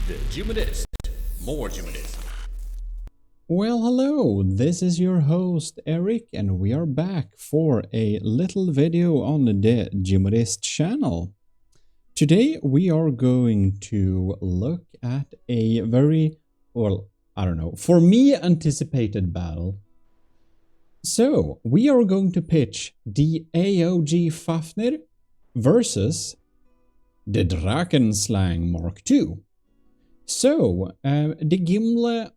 The GMODIST. More GMODISM. Well, hello, this is your host Eric, and we are back for a little video on the GMODIST channel. Today we are going to look at a very, well, I don't know, for me anticipated battle. So, we are going to pitch the AOG Fafnir versus the Drakenslang Mk2. So, the GIMLE,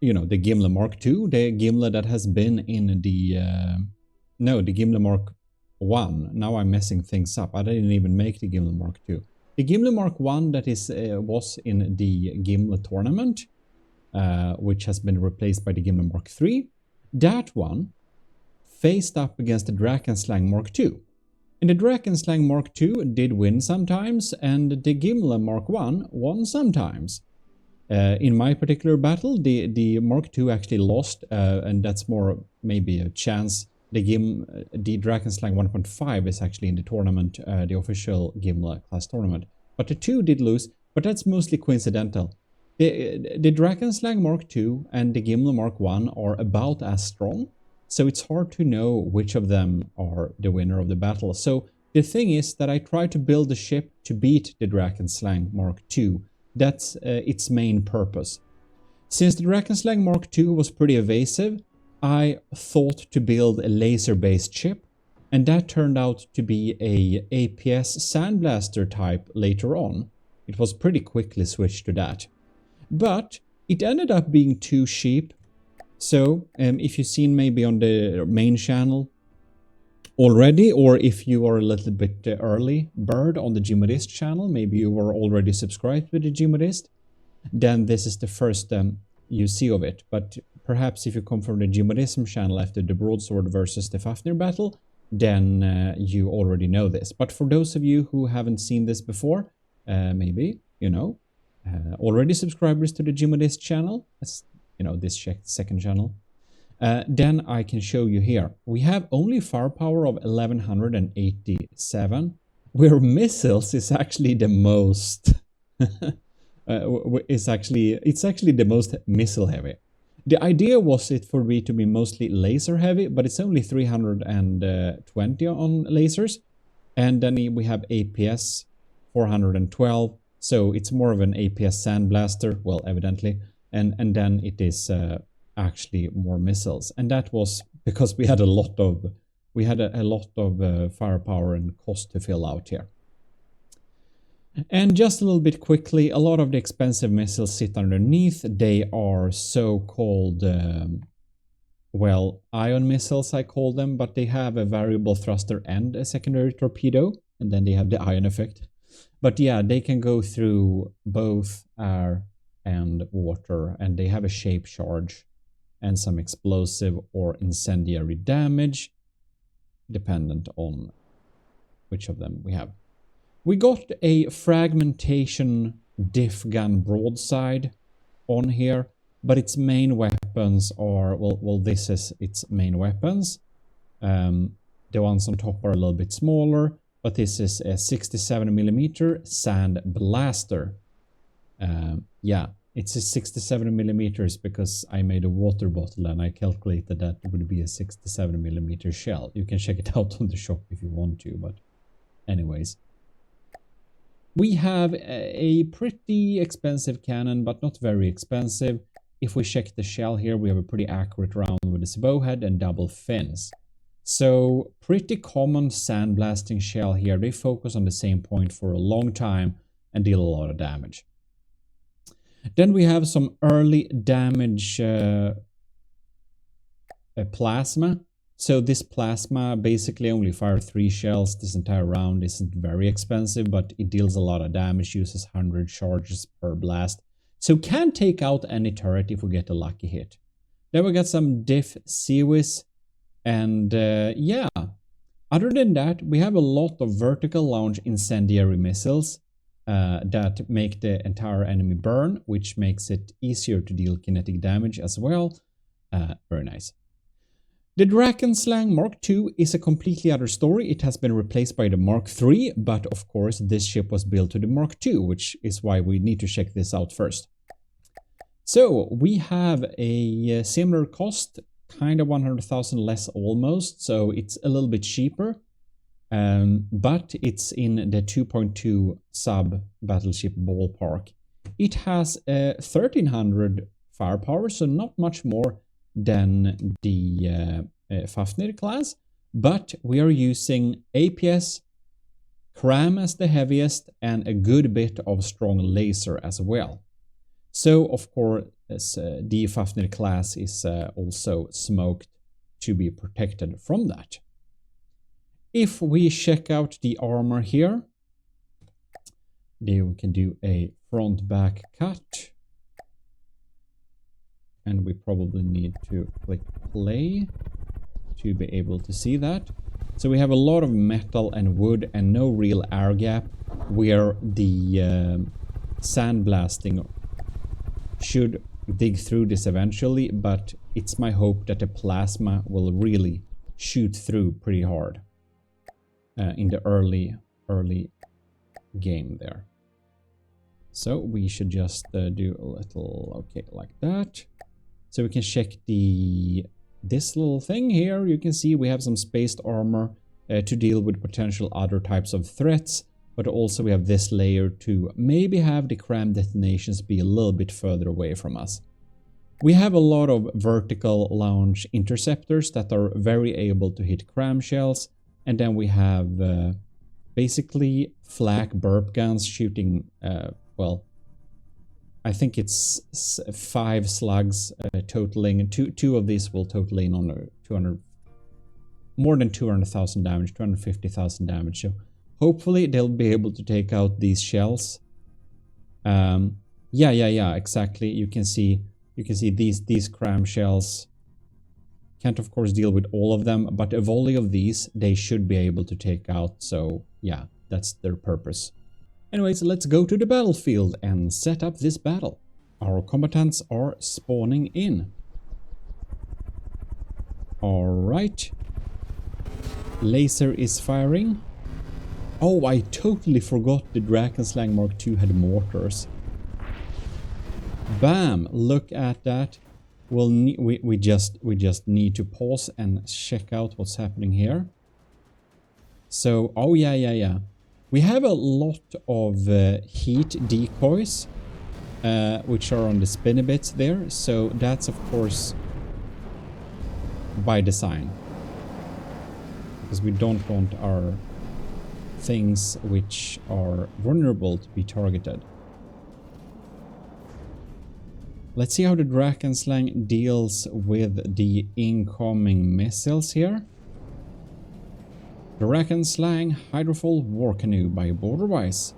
you know, the GIMLE Mk2, the GIMLE that has been in the, the GIMLE Mk1. Now I'm messing things up. I didn't even make the GIMLE Mk2. The GIMLE Mk1 that is was in the GIMLE tournament, which has been replaced by the GIMLE Mk3. That one faced up against the Drakenslang Mk2. And the Drakenslang Mk2 did win sometimes, and the GIMLE Mk1 won sometimes. In my particular battle, the Mk2 actually lost, and that's more maybe a chance. The Drakenslang 1.5 is actually in the tournament, the official GIMLE class tournament. But the two did lose, but that's mostly coincidental. The Drakenslang Mk2 and the GIMLE Mk1 are about as strong, so it's hard to know which of them are the winner of the battle. So the thing is that I try to build a ship to beat the Drakenslang Mk2. That's its main purpose. Since the Drakenslang Mk2 was pretty evasive, I thought to build a laser-based ship, and that turned out to be a APS sandblaster type later on. It was pretty quickly switched to that. But it ended up being too cheap. So if you've seen maybe on the main channel already, or if you are a little bit early bird on the GMODIST channel, maybe you were already subscribed with the GMODIST, then this is the first you see of it. But perhaps if you come from the GMODISM channel after the Broadsword versus the Fafnir battle, then you already know this. But for those of you who haven't seen this before, maybe, you know, already subscribers to the GMODIST channel, that's, you know, this second channel, then I can show you here. We have only firepower of 1187, where missiles is actually the most it's actually the most missile heavy. The idea was it for me to be mostly laser heavy, but it's only 320 on lasers, and then we have APS 412, so it's more of an APS sandblaster, well, evidently, and then it is actually more missiles, and that was because we had a lot of firepower and cost to fill out here. And just a little bit quickly, a lot of the expensive missiles sit underneath. They are so-called well, ion missiles, I call them, but they have a variable thruster and a secondary torpedo, and then they have the ion effect. But yeah, they can go through both air and water, and they have a shape charge and some explosive or incendiary damage, dependent on which of them we have. We got a fragmentation diff gun broadside on here, but its main weapons are, well, this is its main weapons. The ones on top are a little bit smaller, but this is a 67mm sand blaster. Yeah, it's a 67mm because I made a water bottle and I calculated that it would be a 67mm shell. You can check it out on the shop if you want to, but anyways. We have a pretty expensive cannon, but not very expensive. If we check the shell here, we have a pretty accurate round with a bowhead and double fins. So pretty common sandblasting shell here. They focus on the same point for a long time and deal a lot of damage. Then we have some early damage plasma. So this plasma basically only fires 3 shells. This entire round isn't very expensive, but it deals a lot of damage, uses 100 charges per blast. So can take out any turret if we get a lucky hit. Then we got some diff Seawis, and yeah. Other than that, we have a lot of vertical launch incendiary missiles that make the entire enemy burn, which makes it easier to deal kinetic damage as well. Very nice. The Drakenslang Mk2 is a completely other story. It has been replaced by the Mk3, but of course this ship was built to the Mk2, which is why we need to check this out first. So we have a similar cost, kind of 100,000 less almost, so it's a little bit cheaper, but it's in the 2.2 sub battleship ballpark. It has 1300 firepower, so not much more than the Fafnir class, but we are using APS, cram as the heaviest, and a good bit of strong laser as well. So of course the Fafnir class is also smoked to be protected from that. If we check out the armor here, then we can do a front back cut. And we probably need to click play to be able to see that. So we have a lot of metal and wood and no real air gap, where the sandblasting should dig through this eventually, but it's my hope that the plasma will really shoot through pretty hard in the early game there. So we should just do a little, okay, like that. So we can check this little thing here. You can see we have some spaced armor to deal with potential other types of threats, but also we have this layer to maybe have the cram detonations be a little bit further away from us. We have a lot of vertical launch interceptors that are very able to hit cram shells, and then we have basically flak burp guns shooting, well, I think it's 5 slugs totaling, and two of these will total in on 200, more than 200,000 damage, 250,000 damage. So hopefully they'll be able to take out these shells. Yeah, exactly. You can see these cram shells. Can't of course deal with all of them, but a volley of these they should be able to take out. So yeah, that's their purpose. Anyways, let's go to the battlefield and set up this battle. Our combatants are spawning in. Alright. Laser is firing. Oh, I totally forgot the Drakenslang Mk2 had mortars. Bam! Look at that. We just need to pause and check out what's happening here. So, oh yeah. We have a lot of heat decoys, which are on the spinny bits there. So that's of course by design, because we don't want our things which are vulnerable to be targeted. Let's see how the Drakenslang deals with the incoming missiles here. Drakenslang Hydrofoil War Canoe by Borderwise.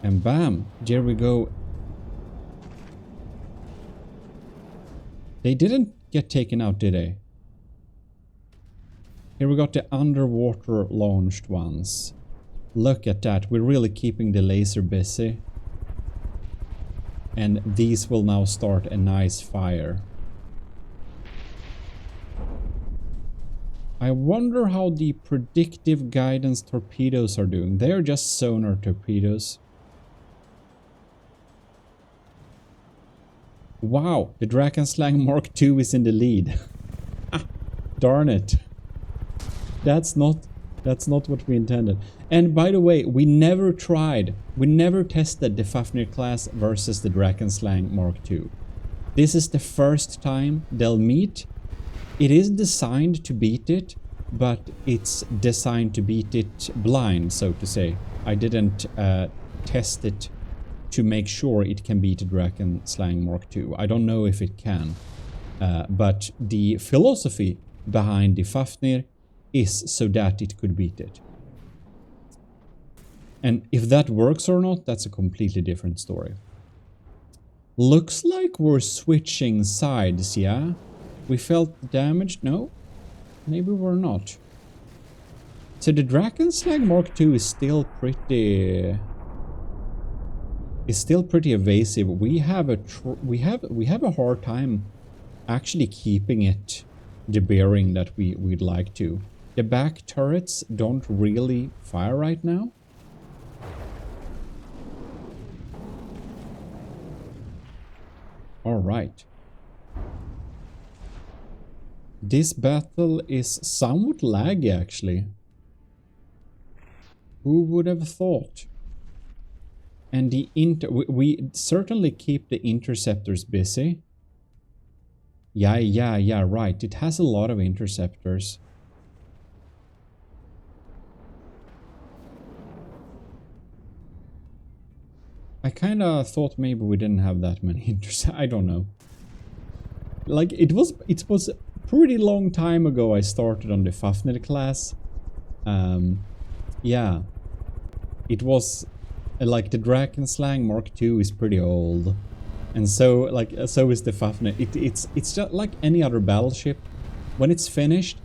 And bam, there we go. They didn't get taken out, did they? Here we got the underwater launched ones. Look at that, we're really keeping the laser busy. And these will now start a nice fire. I wonder how the predictive guidance torpedoes are doing. They are just sonar torpedoes. Wow, the Drakenslang Mk2 is in the lead. Darn it. That's not what we intended. And by the way, we never tested the Fafnir class versus the Drakenslang Mk2. This is the first time they'll meet. It is designed to beat it, but it's designed to beat it blind, so to say. I didn't test it to make sure it can beat the Drakenslang Mk2. I don't know if it can, but the philosophy behind the Fafnir is so that it could beat it. And if that works or not, that's a completely different story. Looks like we're switching sides, yeah? We felt damaged? No? Maybe we're not. So the Drakenslang Mk2 is still pretty evasive. We have a hard time actually keeping it the bearing that we'd like to. The back turrets don't really fire right now. All right. This battle is somewhat laggy, actually. Who would have thought? And the we certainly keep the interceptors busy. Yeah, right. It has a lot of interceptors. I kind of thought maybe we didn't have that many interceptors. I don't know. Like, it was a pretty long time ago I started on the Fafnir class. Yeah. It was like the Drakenslang Mk2 is pretty old. And so is the Fafnir. It's just like any other battleship. When it's finished,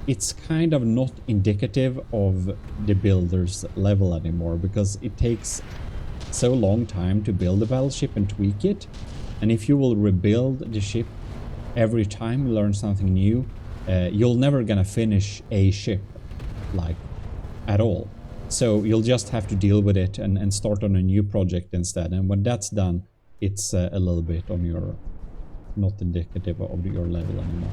it's kind of not indicative of the builder's level anymore, because it takes so long time to build a battleship and tweak it. And if you will rebuild the ship every time you learn something new, you're never gonna finish a ship, like, at all. So you'll just have to deal with it and start on a new project instead. And when that's done, it's a little bit on your, not indicative of your level anymore.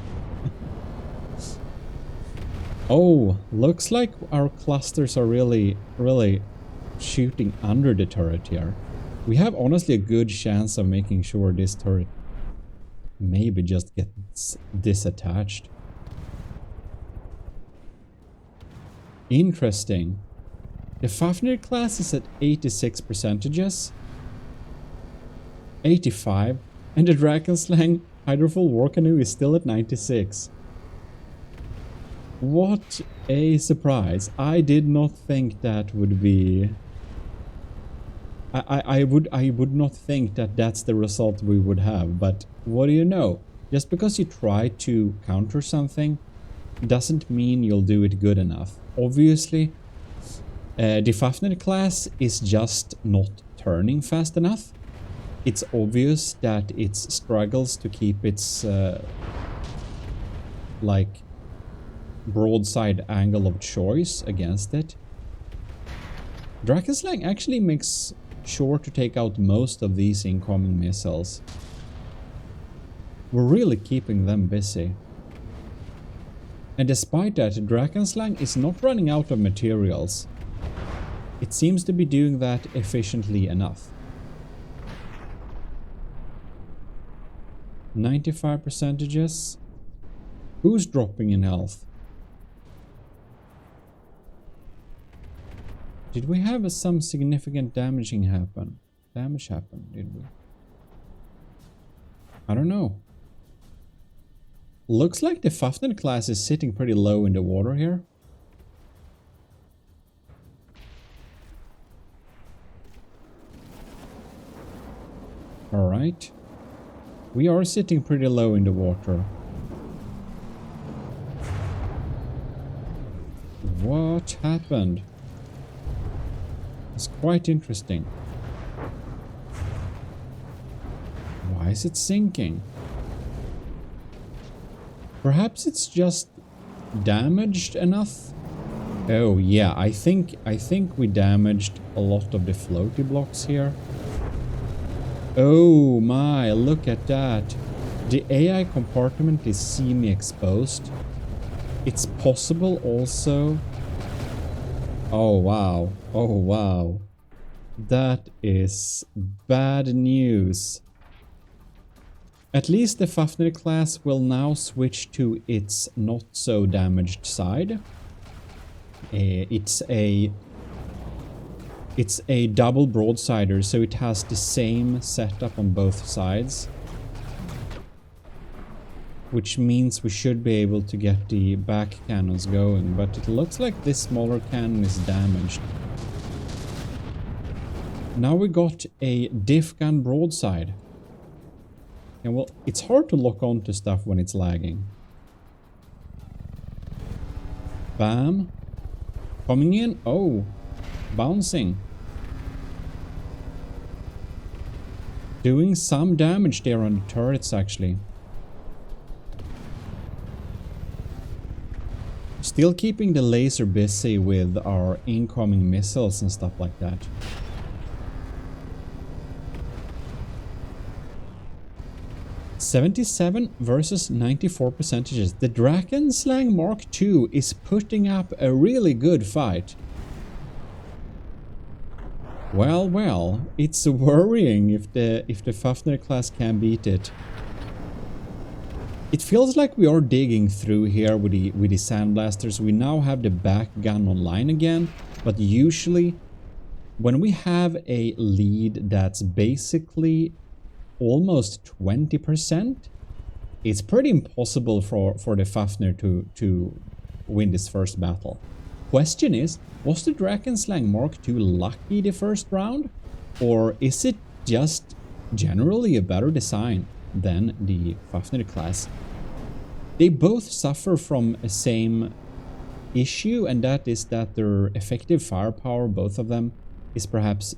Oh, looks like our clusters are really shooting under the turret here. We have honestly a good chance of making sure this turret maybe just gets disattached. Interesting. The Fafnir class is at 86%, 85, and the Drakenslang Hydrofoil War Canoe is still at 96. What a surprise. I did not think that would be... I would not think that that's the result we would have, but what do you know? Just because you try to counter something doesn't mean you'll do it good enough. Obviously, the Fafnir class is just not turning fast enough. It's obvious that it struggles to keep its like broadside angle of choice against it. Drakenslang actually makes sure to take out most of these incoming missiles. We're really keeping them busy. And despite that, Drakenslang is not running out of materials. It seems to be doing that efficiently enough. 95%. Who's dropping in health? Did we have some significant damage happen, did we? I don't know. Looks like the Fafnir class is sitting pretty low in the water here. Alright. We are sitting pretty low in the water. What happened? It's quite interesting. Why is it sinking? Perhaps it's just damaged enough? Oh yeah, I think we damaged a lot of the floaty blocks here. Oh my, look at that. The AI compartment is semi-exposed. It's possible also... Oh wow, oh wow. That is bad news. At least the Fafnir class will now switch to its not so damaged side. It's a double broadsider, so it has the same setup on both sides. Which means we should be able to get the back cannons going, but it looks like this smaller cannon is damaged. Now we got a diff gun broadside. And well, it's hard to lock on to stuff when it's lagging. Bam. Coming in. Oh. Bouncing. Doing some damage there on the turrets, actually. Still keeping the laser busy with our incoming missiles and stuff like that. (77 versus 94 percentages). The Drakenslang Mk2 is putting up a really good fight. Well, well, it's worrying if the Fafnir class can beat it. It feels like we are digging through here with the sandblasters. We now have the back gun online again, but usually when we have a lead that's basically almost 20%, it's pretty impossible for the Fafnir to win this first battle. Question is, was the Drakenslang Mk2 lucky the first round? Or is it just generally a better design than the Fafnir class? They both suffer from the same issue, and that is that their effective firepower, both of them, is perhaps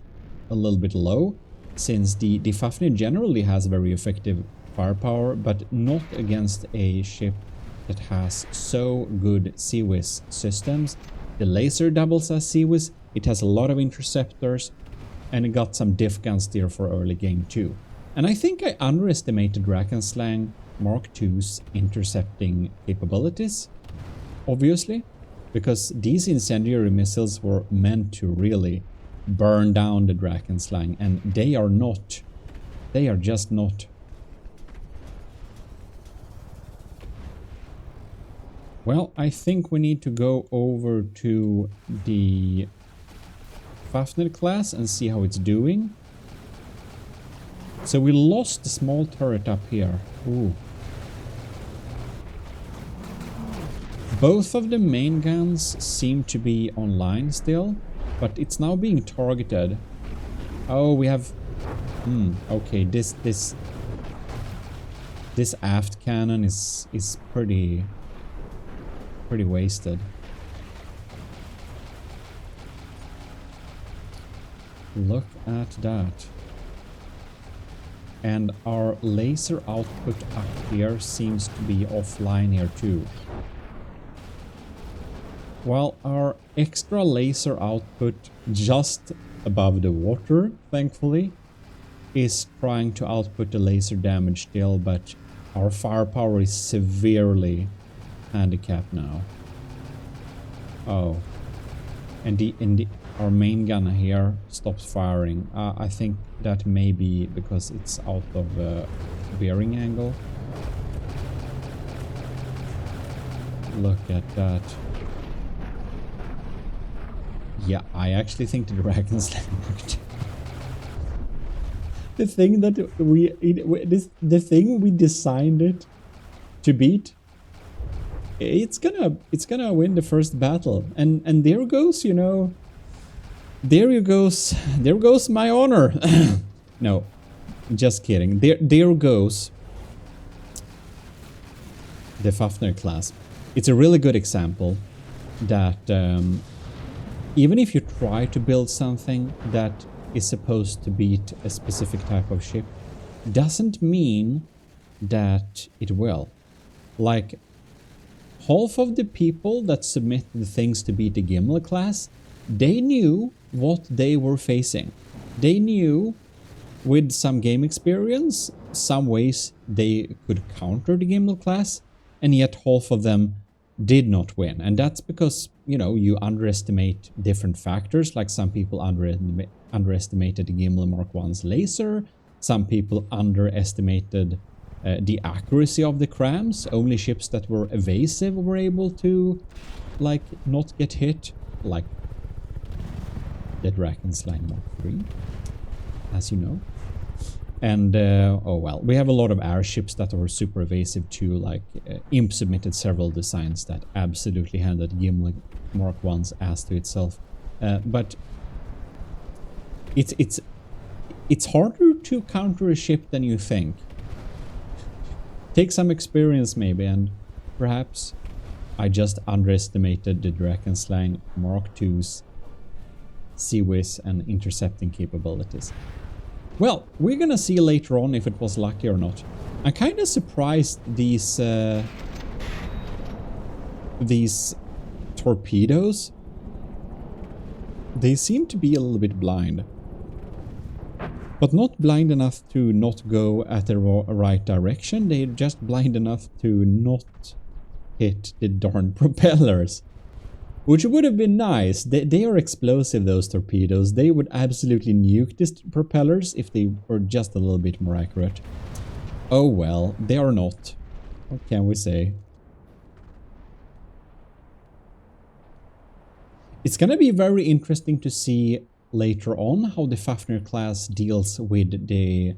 a little bit low, since the Fafnir generally has very effective firepower, but not against a ship that has so good CWIS systems. The laser doubles as CWIS, it has a lot of interceptors, and it got some diff guns there for early game too. And I think I underestimated Drakenslang Mk2's intercepting capabilities, obviously, because these incendiary missiles were meant to really burn down the Drakenslang, and they are not. They are just not. Well, I think we need to go over to the Fafnir class and see how it's doing. So we lost the small turret up here. Ooh. Both of the main guns seem to be online still, but it's now being targeted. Oh, we have... okay, this aft cannon is pretty wasted. Look at that. And our laser output up here seems to be offline here too. While our extra laser output just above the water, thankfully, is trying to output the laser damage still, but our firepower is severely handicapped now. Oh, and our main gun here stops firing. I think that may be because it's out of bearing angle. Look at that. Yeah, I actually think the Drakenslang Mk2. The thing that the thing we designed it to beat, it's gonna win the first battle, and there goes, you know, there goes my honor. No, just kidding. There goes the Fafnir class. It's a really good example that even if you try to build something that is supposed to beat a specific type of ship, doesn't mean that it will. Like, half of the people that submitted things to beat the GIMLE class, they knew what they were facing. They knew, with some game experience, some ways they could counter the GIMLE class, and yet half of them did not win. And that's because, you know, you underestimate different factors. Like, some people underestimated the GIMLE Mk1's laser. Some people underestimated the accuracy of the crams. Only ships that were evasive were able to, like, not get hit. Like the Drakenslang Mk3, as you know. And, oh well, we have a lot of airships that are super evasive too, like Imp submitted several designs that absolutely handed GIMLE Mk1's ass to itself. But it's harder to counter a ship than you think. Take some experience maybe, and perhaps I just underestimated the Drakenslang Mk2's CWIS and intercepting capabilities. Well, we're gonna see later on if it was lucky or not. I'm kind of surprised these torpedoes, they seem to be a little bit blind. But not blind enough to not go at the right direction, they're just blind enough to not hit the darn propellers. Which would have been nice. They are explosive, those torpedoes. They would absolutely nuke these propellers if they were just a little bit more accurate. Oh well, they are not. What can we say? It's gonna be very interesting to see later on how the Fafnir class deals with the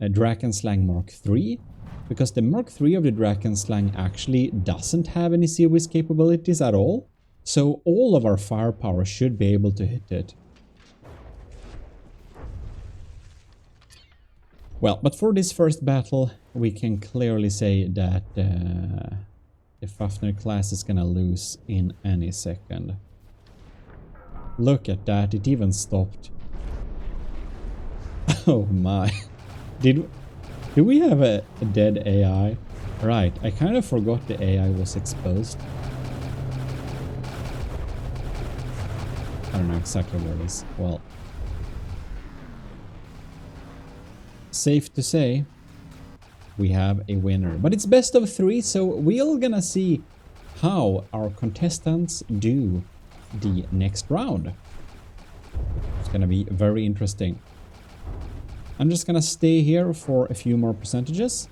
Drakenslang Mk2, because the Mk2 of the Drakenslang actually doesn't have any sea whiz capabilities at all. So all of our firepower should be able to hit it. Well, but for this first battle, we can clearly say that the Fafnir class is gonna lose in any second. Look at that, it even stopped. Oh my. Do we have a dead AI? Right, I kind of forgot the AI was exposed. I don't know exactly where it is. Well, safe to say, we have a winner. But it's best of 3, so we're gonna see how our contestants do the next round. It's gonna be very interesting. I'm just gonna stay here for a few more percentages.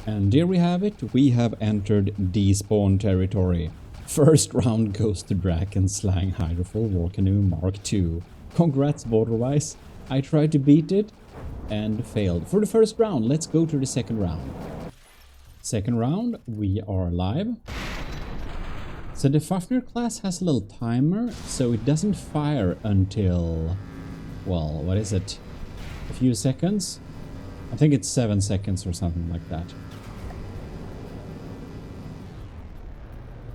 And there we have it. We have entered despawn territory. First round goes to Drakenslang Hydrofoil War Canoe Mk2. Congrats border-wise. I tried to beat it and failed. For the first round, let's go to the second round. Second round, we are live. So the Fafnir class has a little timer, so it doesn't fire until, well, what is it? A few seconds? I think it's 7 seconds or something like that.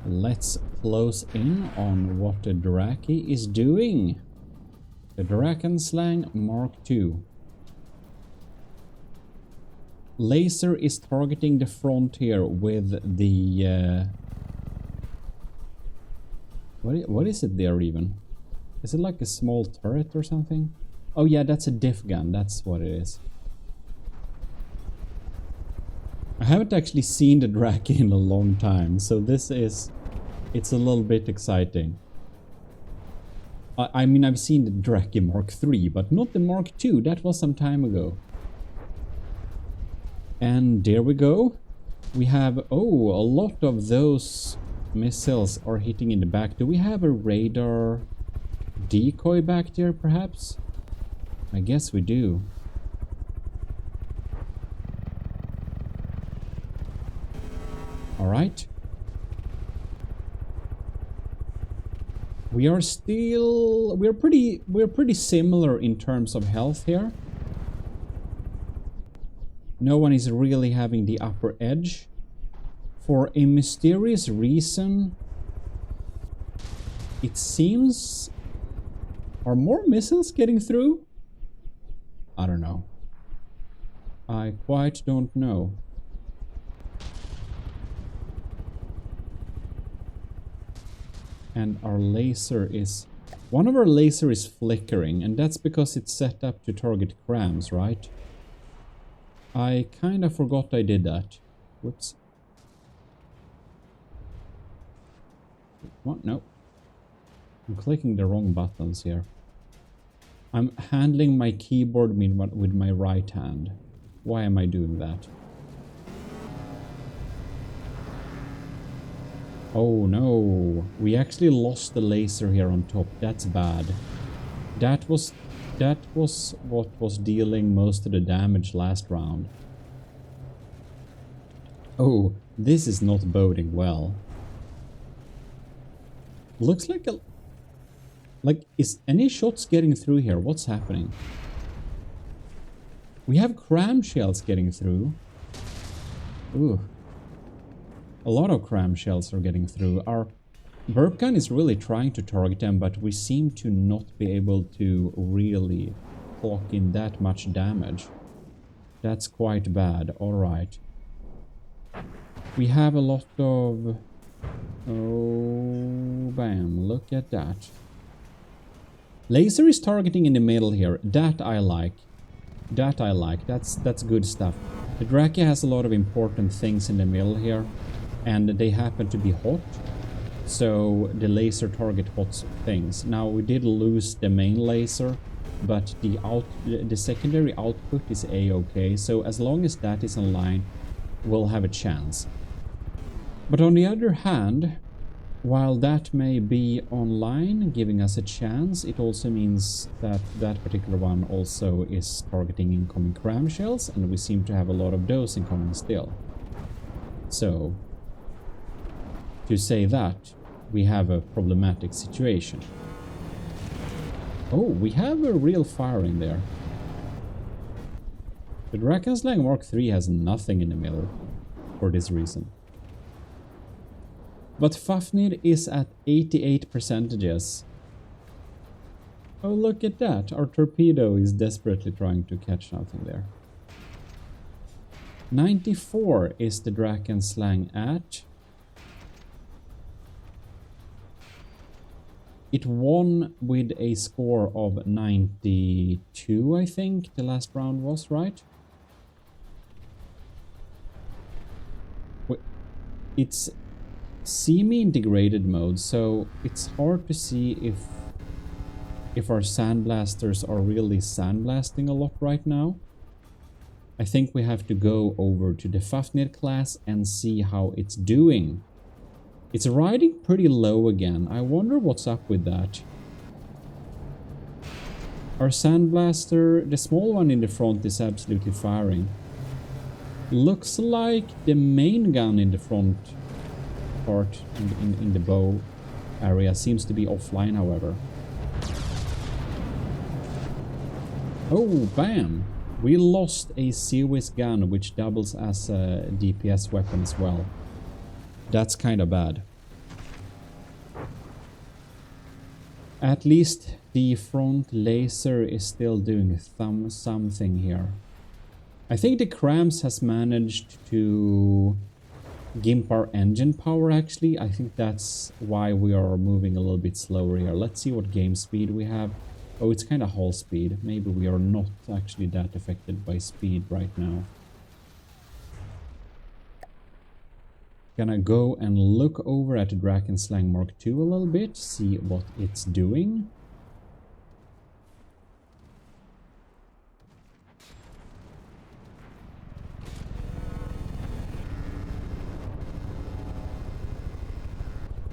Let's close in on what the Draki is doing. The Drakenslang Mk2. Laser is targeting the front here with the... What is it there even? Is it like a small turret or something? Oh yeah, that's a diff gun, that's what it is. I haven't actually seen the Draki in a long time, so this is... it's a little bit exciting. I mean, I've seen the Draki Mk2, but not the Mk2, that was some time ago. And there we go. We have, oh, a lot of those missiles are hitting in the back. Do we have a radar decoy back there, perhaps? I guess we do. Alright. We are still... we're pretty similar in terms of health here. No one is really having the upper edge. For a mysterious reason, it seems... are more missiles getting through? I don't know. I quite don't know. And our laser is... one of our lasers is flickering, and that's because it's set up to target crams, right? I kind of forgot I did that. Whoops. What? No. I'm clicking the wrong buttons here. I'm handling my keyboard with my right hand. Why am I doing that? Oh no, we actually lost the laser here on top. That's bad. That was what was dealing most of the damage last round. Oh, this is not boding well. Looks like a... like, is any shots getting through here? What's happening? We have cram shells getting through. Ooh. A lot of cram shells are getting through. Our burp gun is really trying to target them, but we seem to not be able to really clock in that much damage. That's quite bad. Alright. We have a lot of Oh, bam, look at that. Laser is targeting in the middle here. That I like. That I like. That's good stuff. The Draki has a lot of important things in the middle here, and they happen to be hot. So the laser target hot things. Now we did lose the main laser, but the secondary output is a-okay. So as long as that is online, we'll have a chance. But on the other hand, while that may be online, giving us a chance, it also means that that particular one also is targeting incoming cram shells, and we seem to have a lot of those incoming still. So, to say that, we have a problematic situation. Oh, we have a real fire in there. The Drakenslang Mk2 has nothing in the middle for this reason. But Fafnir is at 88%. Oh, look at that. Our torpedo is desperately trying to catch something there. 94 is the Drakenslang at. It won with a score of 92, I think the last round was, right? It's semi-integrated mode, so it's hard to see if our sandblasters are really sandblasting a lot right now. I think we have to go over to the Fafnir class and see how it's doing. It's riding pretty low again. I wonder what's up with that. Our sandblaster, the small one in the front, is absolutely firing. Looks like the main gun in the front part in the bow area seems to be offline, however. Oh, bam! We lost a Seawis gun, which doubles as a DPS weapon as well. That's kind of bad. At least the front laser is still doing something here. I think the Crams has managed to gimp our engine power, actually. I think that's why we are moving a little bit slower here. Let's see what game speed we have. Oh, it's kind of hull speed. Maybe we are not actually that affected by speed right now. Gonna go and look over at the Drakenslang Mk2 a little bit, see what it's doing.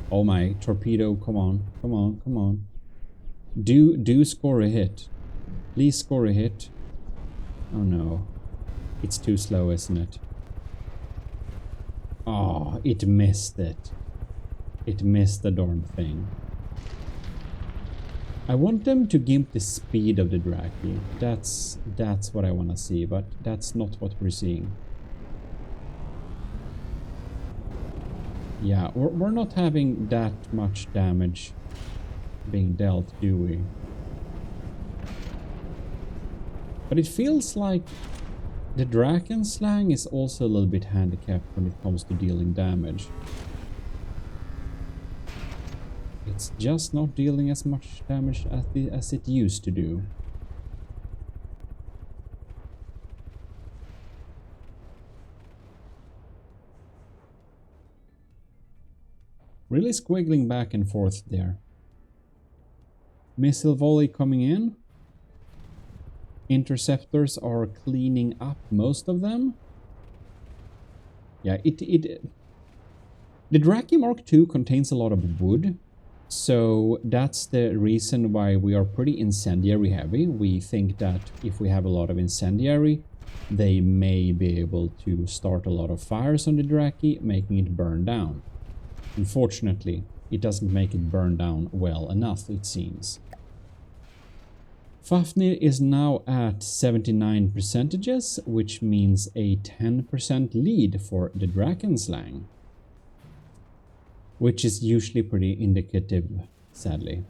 Oh my, torpedo, come on, come on, come on. Do score a hit. Please score a hit. Oh no. It's too slow, isn't it? Oh, it missed it. It missed the darn thing. I want them to gimp the speed of the Draki. That's what I want to see, but that's not what we're seeing. Yeah, we're not having that much damage being dealt, do we? But it feels like the Drakenslang is also a little bit handicapped when it comes to dealing damage. It's just not dealing as much damage as it used to do. Really squiggling back and forth there. Missile volley coming in. Interceptors are cleaning up most of them. Yeah, the Drakenslang Mk2 contains a lot of wood, so that's the reason why we are pretty incendiary heavy. We think that if we have a lot of incendiary, they may be able to start a lot of fires on the Draki, making it burn down. Unfortunately, it doesn't make it burn down well enough, it seems. Fafnir is now at 79%, which means a 10% lead for the Drakenslang, which is usually pretty indicative, sadly.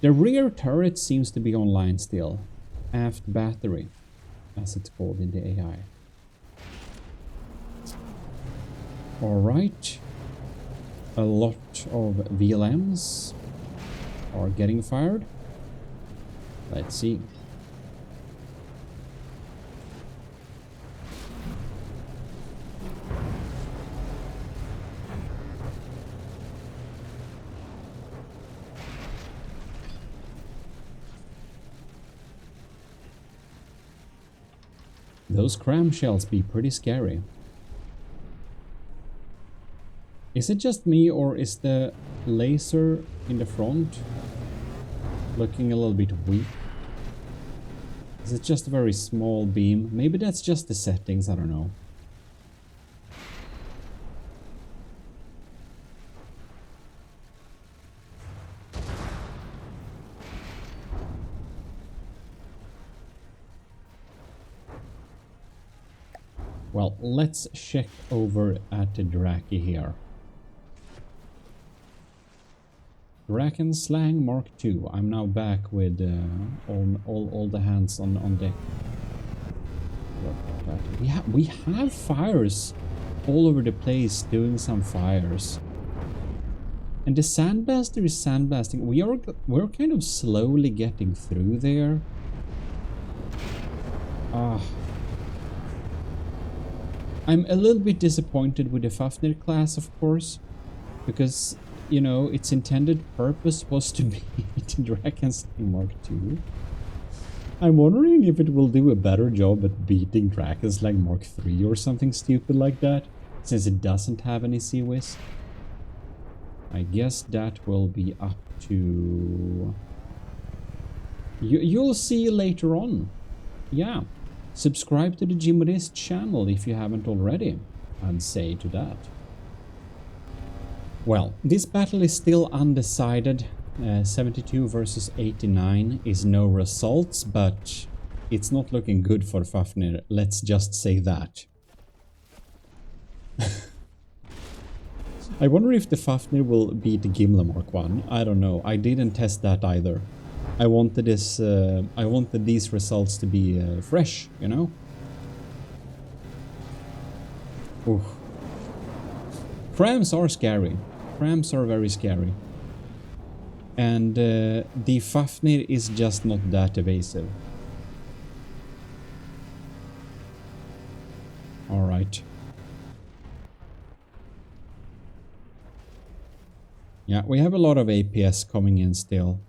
The rear turret seems to be online still. Aft battery, as it's called in the AI. Alright. A lot of VLMs are getting fired. Let's see. Those cram shells be pretty scary. Is it just me, or is the laser in the front looking a little bit weak? Is it just a very small beam? Maybe that's just the settings, I don't know. Well, let's check over at the Draki here. Drakenslang Mk2. I'm now back with all the hands on deck. We have fires all over the place, doing some fires. And the sandblaster is sandblasting. We're kind of slowly getting through there. I'm a little bit disappointed with the Fafnir class, of course, because, you know, its intended purpose was to be the Drakenslang Mk2. I'm wondering if it will do a better job at beating Drakenslang Mk3 or something stupid like that, since it doesn't have any CWIS. I guess that will be up to... You'll see later on. Yeah. Subscribe to the GMODIST channel if you haven't already, I'd say to that. Well, this battle is still undecided. 72 versus 89 is no results, but it's not looking good for Fafnir, let's just say that. I wonder if the Fafnir will beat the GIMLE Mk1. I don't know, I didn't test that either. I wanted these results to be fresh, you know? Ooh. Crams are scary. Crams are very scary. And the Fafnir is just not that evasive. Alright. Yeah, we have a lot of APS coming in still.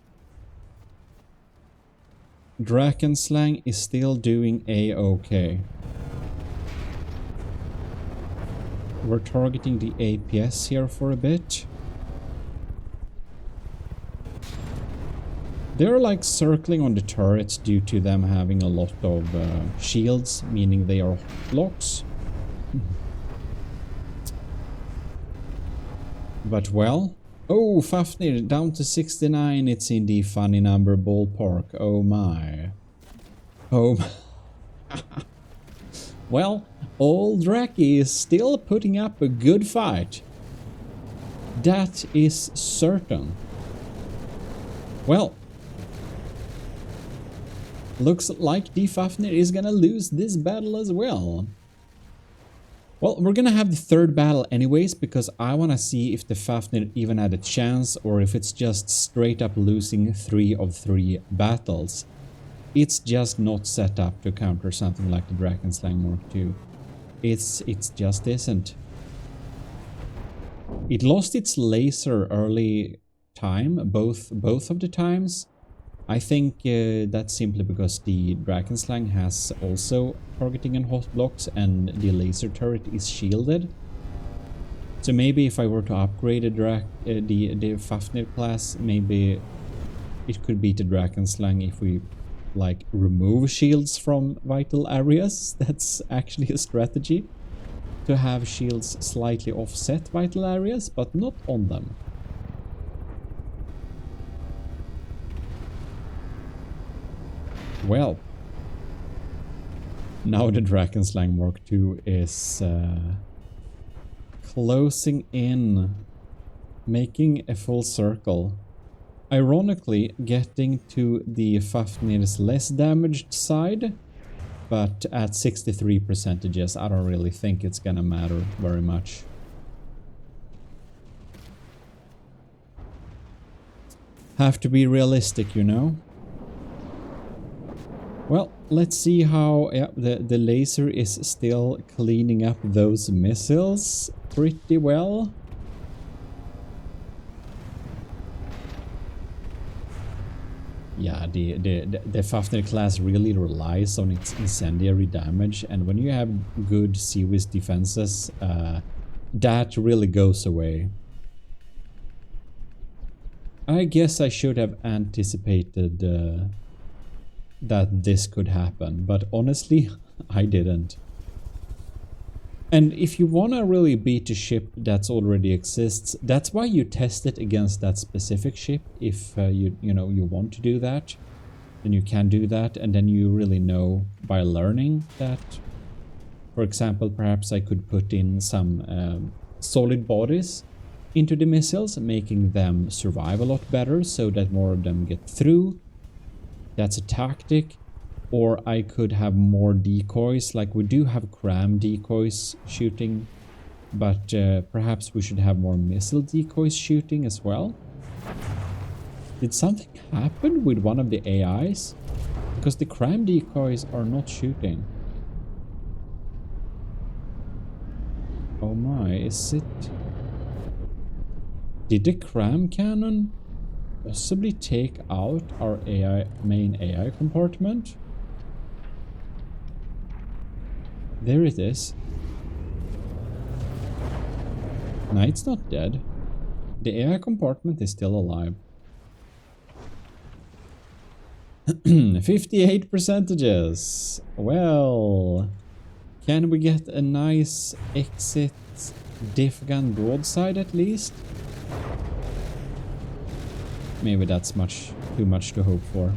Drakenslang is still doing A-OK. We're targeting the APS here for a bit. They're like circling on the turrets due to them having a lot of shields, meaning they are blocks. But well... Oh, Fafnir down to 69, it's in the funny number ballpark, oh my. Oh my. Well, old Draki is still putting up a good fight. That is certain. Well, looks like the Fafnir is gonna lose this battle as well. Well, we're gonna have the third battle anyways, because I wanna see if the Fafnir even had a chance or if it's just straight up losing 3 of 3 battles. It's just not set up to counter something like the Drakenslang Mk2. It just isn't. It lost its laser early time, both of the times. I think that's simply because the Drakenslang has also targeting and hot blocks and the laser turret is shielded. So maybe if I were to upgrade the Fafnir class, maybe it could beat the Drakenslang if we like remove shields from vital areas. That's actually a strategy, to have shields slightly offset vital areas but not on them. Well, now the Drakenslang Mk2 is closing in, making a full circle. Ironically, getting to the Fafnir's less damaged side, but at 63%, I don't really think it's gonna matter very much. Have to be realistic, you know. Well, let's see how the laser is still cleaning up those missiles pretty well. Yeah, the Fafnir class really relies on its incendiary damage, and when you have good series defenses, that really goes away. I guess I should have anticipated that this could happen, but honestly, I didn't. And if you want to really beat a ship that already exists, that's why you test it against that specific ship. If you want to do that, then you can do that, and then you really know by learning that. For example, perhaps I could put in some solid bodies into the missiles, making them survive a lot better so that more of them get through. That's a tactic. Or I could have more decoys, like we do have cram decoys shooting, but perhaps we should have more missile decoys shooting as well. Did something happen with one of the AIs? Because the cram decoys are not shooting. Oh my, is it... Did the cram cannon possibly take out our main AI compartment? There it is. No, it's not dead. The AI compartment is still alive. 58 percentages. Well, can we get a nice exit diff gun broadside at least? Maybe that's too much to hope for.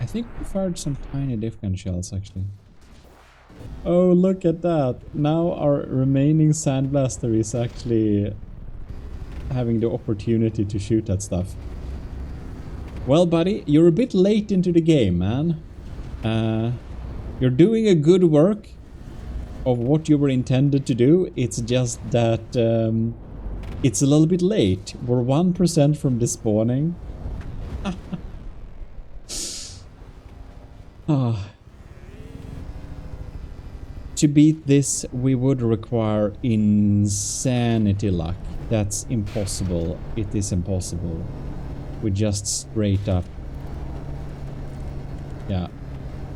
I think we fired some tiny diff gun shells actually. Oh, look at that. Now our remaining sandblaster is actually having the opportunity to shoot at stuff. Well, buddy, you're a bit late into the game, man. You're doing a good work of what you were intended to do. It's just that it's a little bit late. We're 1% from despawning. Ah. To beat this, we would require insanity luck. That's impossible. It is impossible. We just straight up... Yeah.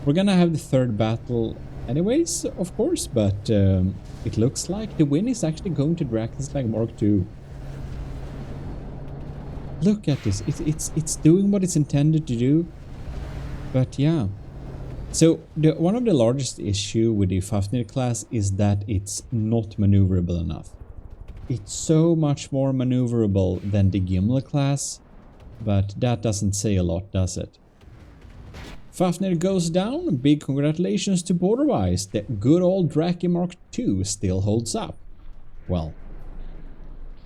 We're gonna have the third battle anyways, of course, but it looks like the win is actually going to Drakenslang Mk2. Look at this. It's doing what it's intended to do. But yeah. So one of the largest issue with the Fafnir class is that it's not maneuverable enough. It's so much more maneuverable than the GIMLE class, but that doesn't say a lot, does it? Fafnir goes down. Big congratulations to Borderwise. The good old Drakenslang Mk2 still holds up. Well,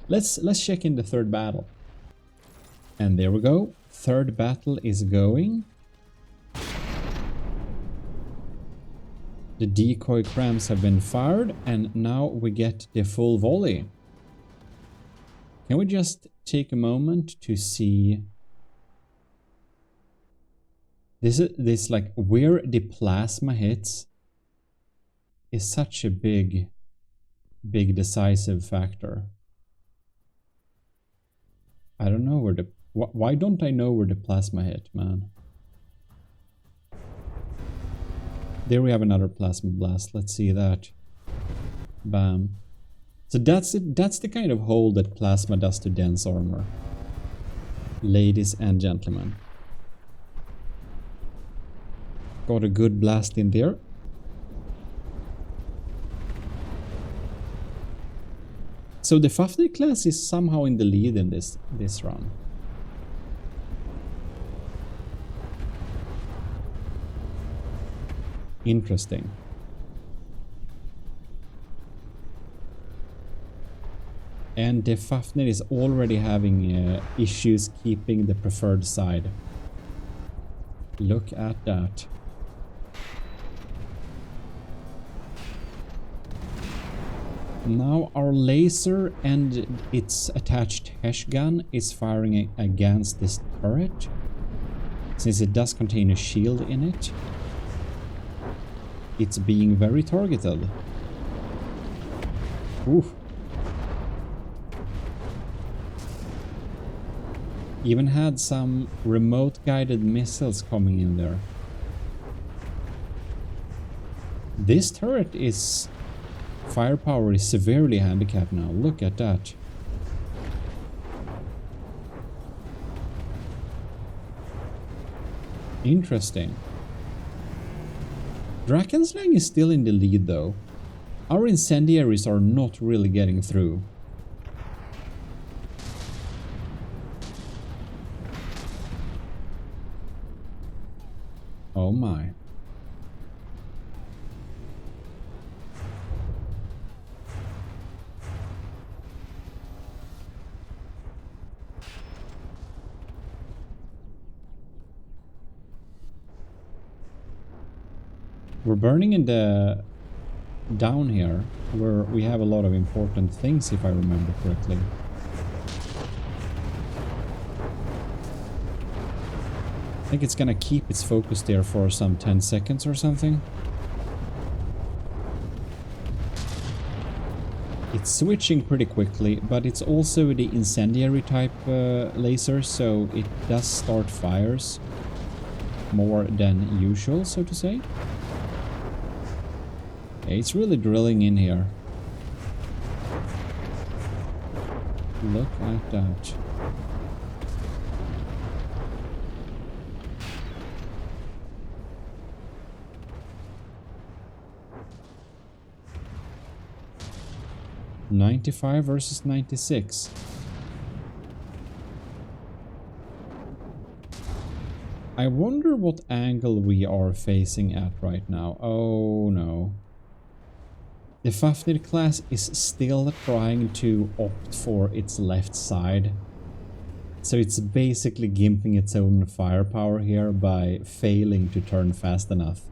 let's check in the third battle. And there we go. Third battle is going. The decoy crams have been fired, and now we get the full volley. Can we just take a moment to see this like where the plasma hits is such a big decisive factor. I don't know where the why don't I know where the plasma hit, man? There we have another plasma blast. Let's see that. Bam. So that's it. That's the kind of hole that plasma does to dense armor. Ladies and gentlemen. Got a good blast in there. So the Fafnir class is somehow in the lead in this run. Interesting. And the Fafnir is already having issues keeping the preferred side. Look at that. Now our laser and its attached HESH gun is firing against this turret, since it does contain a shield in it. It's being very targeted. Oof. Even had some remote guided missiles coming in there. This turret is... firepower is severely handicapped now. Look at that. Interesting. Drakenslang is still in the lead though. Our incendiaries are not really getting through. Oh my. We're burning in the down here, where we have a lot of important things, if I remember correctly. I think it's gonna keep its focus there for some 10 seconds or something. It's switching pretty quickly, but it's also the incendiary type laser, so it does start fires more than usual, so to say. Yeah, it's really drilling in here. Look at that. $95 versus 96. I wonder what angle we are facing at right now. Oh no. The Fafnir class is still trying to opt for its left side. So it's basically gimping its own firepower here by failing to turn fast enough.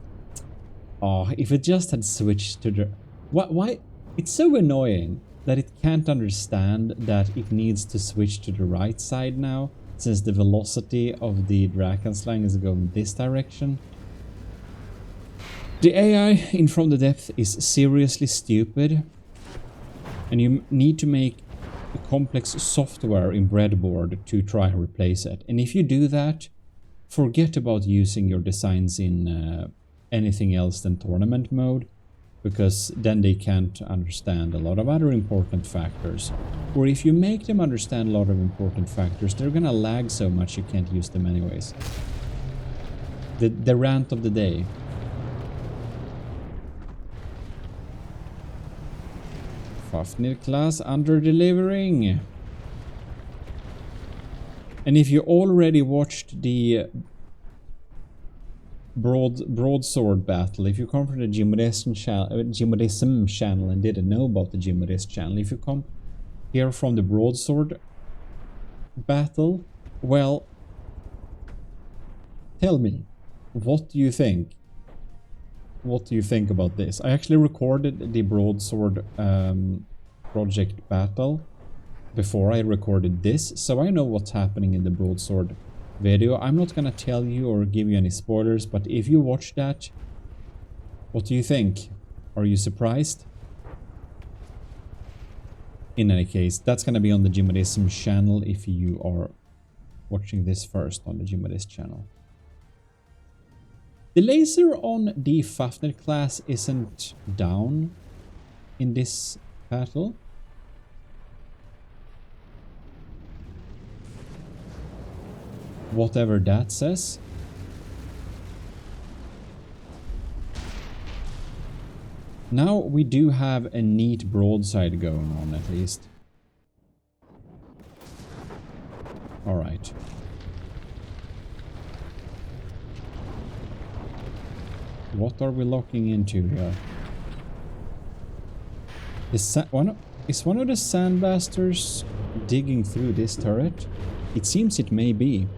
Oh, if it just had switched to the... Why? It's so annoying that it can't understand that it needs to switch to the right side now, since the velocity of the Drakenslang is going this direction. The AI in From the Depth is seriously stupid, and you need to make a complex software in breadboard to try and replace it. And if you do that, forget about using your designs in anything else than tournament mode, because then they can't understand a lot of other important factors. Or if you make them understand a lot of important factors, they're gonna lag so much you can't use them anyways. The rant of the day. Fafnir class under-delivering. And if you already watched the broadsword battle, if you come from the GMODISM channel and didn't know about the GMODIST channel, if you come here from the broadsword battle, well, tell me, what do you think? What do you think about this? I actually recorded the broadsword project battle before I recorded this, so I know what's happening in the broadsword video. I'm not gonna tell you or give you any spoilers, but if you watch that, what do you think? Are you surprised? In any case, that's gonna be on the GMODISM channel if you are watching this first on the GMODIST channel. The laser on the Fafnir class isn't down in this battle. Whatever that says. Now we do have a neat broadside going on, at least. Alright. What are we locking into here? Is one of the sandbasters digging through this turret? It seems it may be.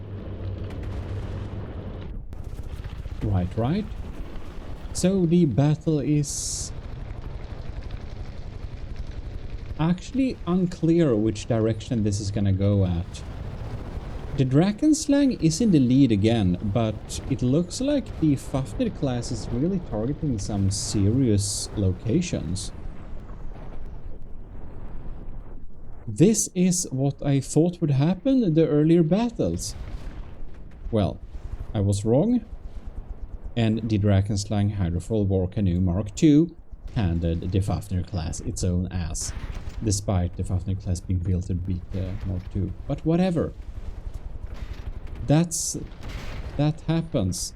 Right. So the battle is actually unclear which direction this is gonna go at. The Drakenslang is in the lead again, but it looks like the Fafnir class is really targeting some serious locations. This is what I thought would happen in the earlier battles. Well, I was wrong, and the Drakenslang Hydrofoil War Canoe Mk2 handed the Fafnir class its own ass, despite the Fafnir class being built to beat the Mk2. But whatever. That happens.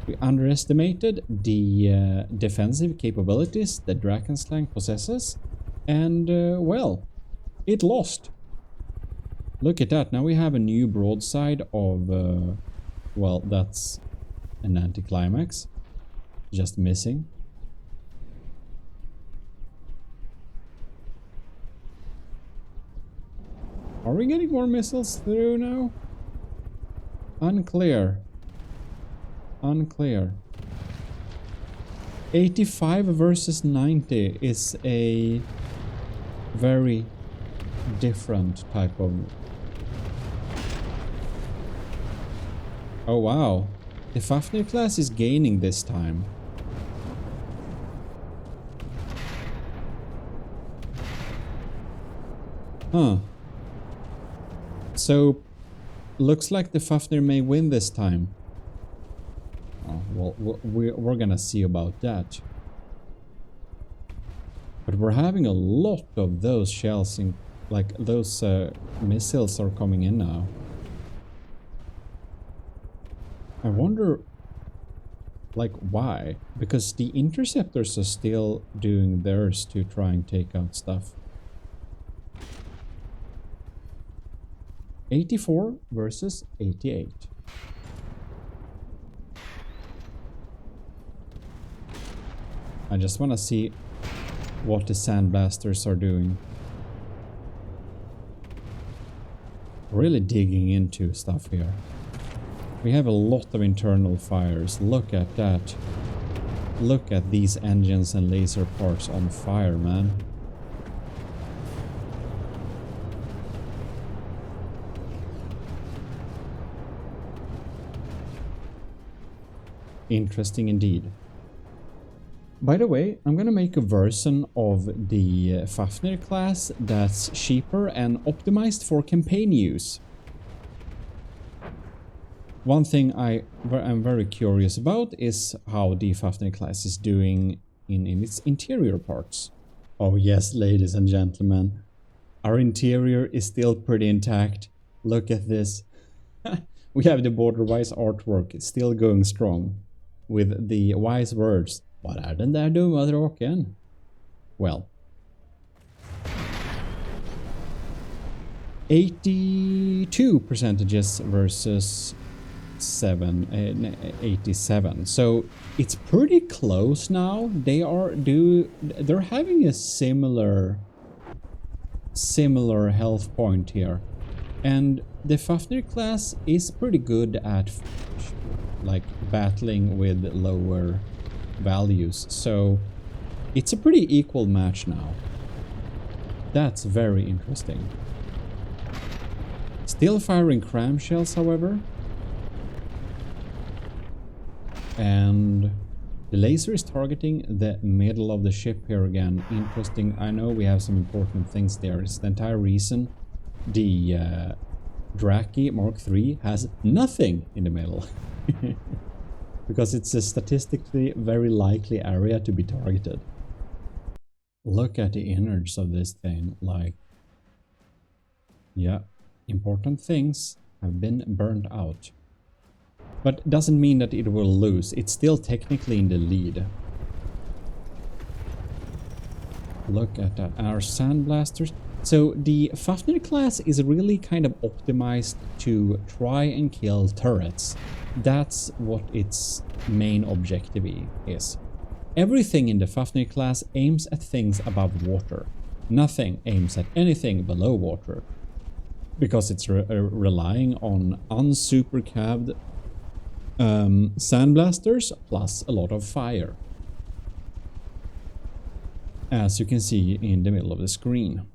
We underestimated the defensive capabilities that Drakenslang possesses, and well, it lost. Look at that. Now we have a new broadside of well, that's an anticlimax, just missing. Are we getting more missiles through now? Unclear. Unclear. 85 versus 90 is a very different type of... Oh wow. The Fafnir class is gaining this time. Huh. So, looks like the Fafnir may win this time. Oh, well, we're gonna see about that. But we're having a lot of those shells, like those missiles are coming in now. I wonder, like, why? Because the interceptors are still doing theirs to try and take out stuff. 84 versus 88. I just want to see what the sandblasters are doing. Really digging into stuff here. We have a lot of internal fires. Look at that. Look at these engines and laser parts on fire, man. Interesting indeed. By the way, I'm gonna make a version of the Fafnir class that's cheaper and optimized for campaign use. One thing I'm very curious about is how the Fafnir class is doing in its interior parts. Oh yes, ladies and gentlemen, our interior is still pretty intact. Look at this. We have the border-wise artwork, it's still going strong. With the wise words, "Vad är den där dumma draken?" Well, 82 percentages versus 87. So it's pretty close now. They're having a similar health point here, and the Fafnir class is pretty good at like battling with lower values, so it's a pretty equal match now. That's very interesting. Still firing cram shells, however, and the laser is targeting the middle of the ship here again. Interesting. I know we have some important things there. It's the entire reason the Drakenslang Mk2 has nothing in the middle. Because it's a statistically very likely area to be targeted. Look at the innards of this thing, like... Yeah, important things have been burned out. But doesn't mean that it will lose. It's still technically in the lead. Look at that. Our sandblasters. So the Fafnir class is really kind of optimized to try and kill turrets. That's what its main objective is. Everything in the Fafnir class aims at things above water. Nothing aims at anything below water. Because it's relying on unsupercaved sandblasters plus a lot of fire. as you can see in the middle of the screen.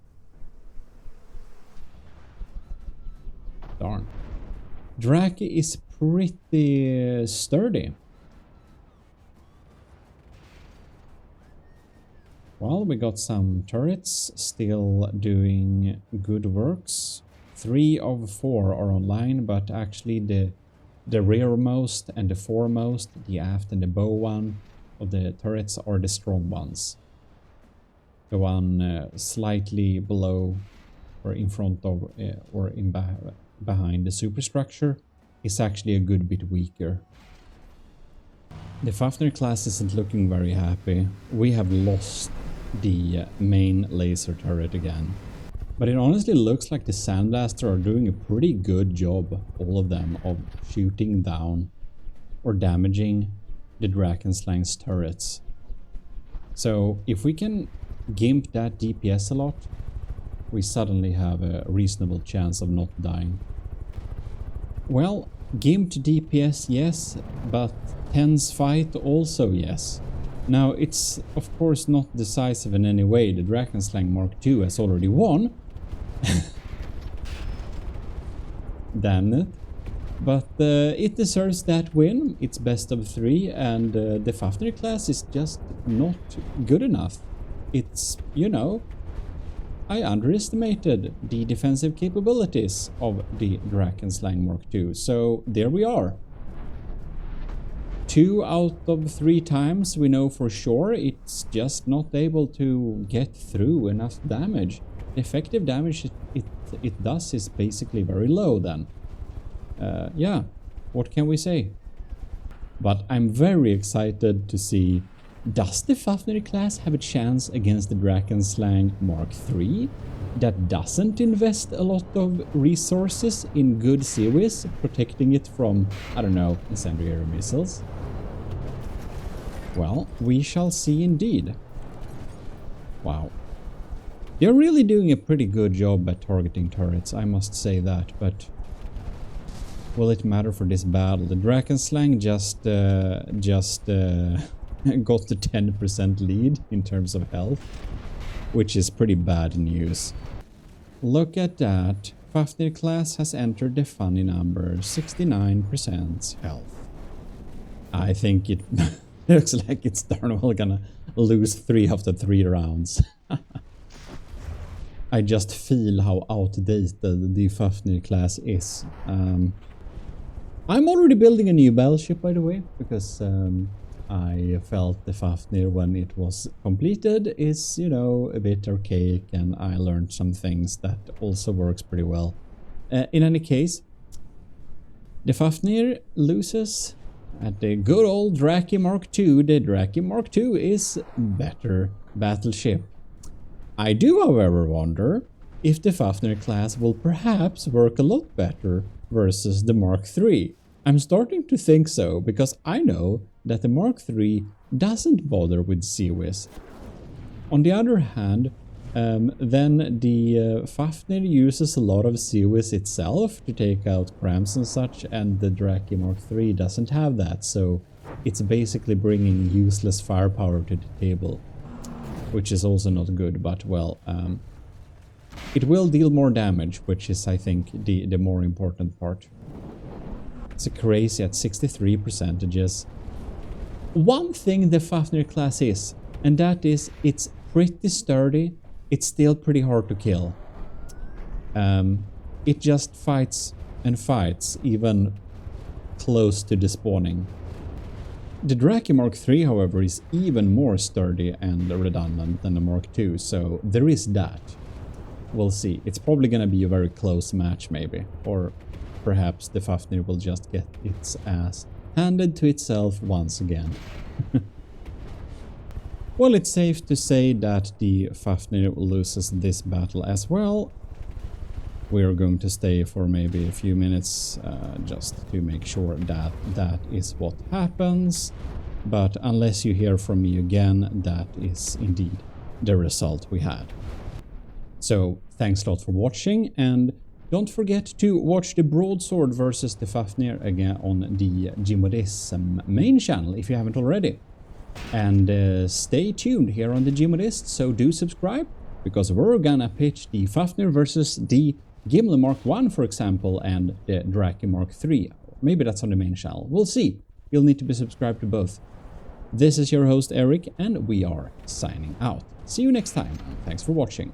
Darn. Drak is pretty sturdy. Well, we got some turrets still doing good works. 3 of 4 are online, but actually the rearmost and the foremost, the aft and the bow one of the turrets are the strong ones. The one slightly below or in front of or in behind the superstructure is actually a good bit weaker. The Fafnir class isn't looking very happy. We have lost the main laser turret again. But it honestly looks like the Sandblaster are doing a pretty good job, all of them, of shooting down or damaging the Drakenslang's turrets. So if we can gimp that DPS a lot, we suddenly have a reasonable chance of not dying. Well, gimped DPS, yes, but tense fight also, yes. Now, it's of course not decisive in any way. The Drakenslang Mk2 has already won. Damn it. But it deserves that win. It's best of 3, and the Fafnir class is just not good enough. It's, you know, I underestimated the defensive capabilities of the Drakenslang Mk2. So there we are. 2 out of 3 times we know for sure it's just not able to get through enough damage. The effective damage it does is basically very low then. Yeah, what can we say? But I'm very excited to see, does the Fafnir class have a chance against the Drakenslang Mk3 that doesn't invest a lot of resources in good CWIS, protecting it from, I don't know, incendiary missiles? Well, we shall see indeed. Wow. They're really doing a pretty good job at targeting turrets, I must say that, but will it matter for this battle? The Drakenslang just got the 10% lead in terms of health, which is pretty bad news. Look at that. Fafnir class has entered the funny number, 69% health. I think it looks like it's darn well gonna lose 3 after 3 rounds. I just feel how outdated the Fafnir class is. I'm already building a new battleship, by the way, because I felt the Fafnir, when it was completed, is, you know, a bit archaic, and I learned some things that also works pretty well. In any case, the Fafnir loses at the good old Drakenslang Mk2. The Drakenslang Mk2 is better battleship. I do, however, wonder if the Fafnir class will perhaps work a lot better versus the Mark III. I'm starting to think so, because I know that the Mark III doesn't bother with CWIS. On the other hand, then the Fafnir uses a lot of CWIS itself to take out cramps and such, and the Drakenslang Mark III doesn't have that, so it's basically bringing useless firepower to the table, which is also not good, but well, it will deal more damage, which is, I think, the more important part. It's crazy at 63%. One thing the Fafnir class is, and that is it's pretty sturdy, it's still pretty hard to kill. It just fights and fights, even close to despawning. The Drakenslang Mark III, however, is even more sturdy and redundant than the Mark II, so there is that. We'll see. It's probably gonna be a very close match, maybe. Or perhaps the Fafnir will just get its ass handed to itself once again. Well, it's safe to say that the Fafnir loses this battle as well. We are going to stay for maybe a few minutes just to make sure that that is what happens. But unless you hear from me again, that is indeed the result we had. So thanks a lot for watching, and don't forget to watch the Broadsword versus the Fafnir again on the GMODISM main channel if you haven't already. And stay tuned here on the GMODIST, so do subscribe, because we're gonna pitch the Fafnir versus the GIMLE Mk2, for example, and the Drakenslang Mk2. Maybe that's on the main channel. We'll see. You'll need to be subscribed to both. This is your host Eric, and we are signing out. See you next time, and thanks for watching.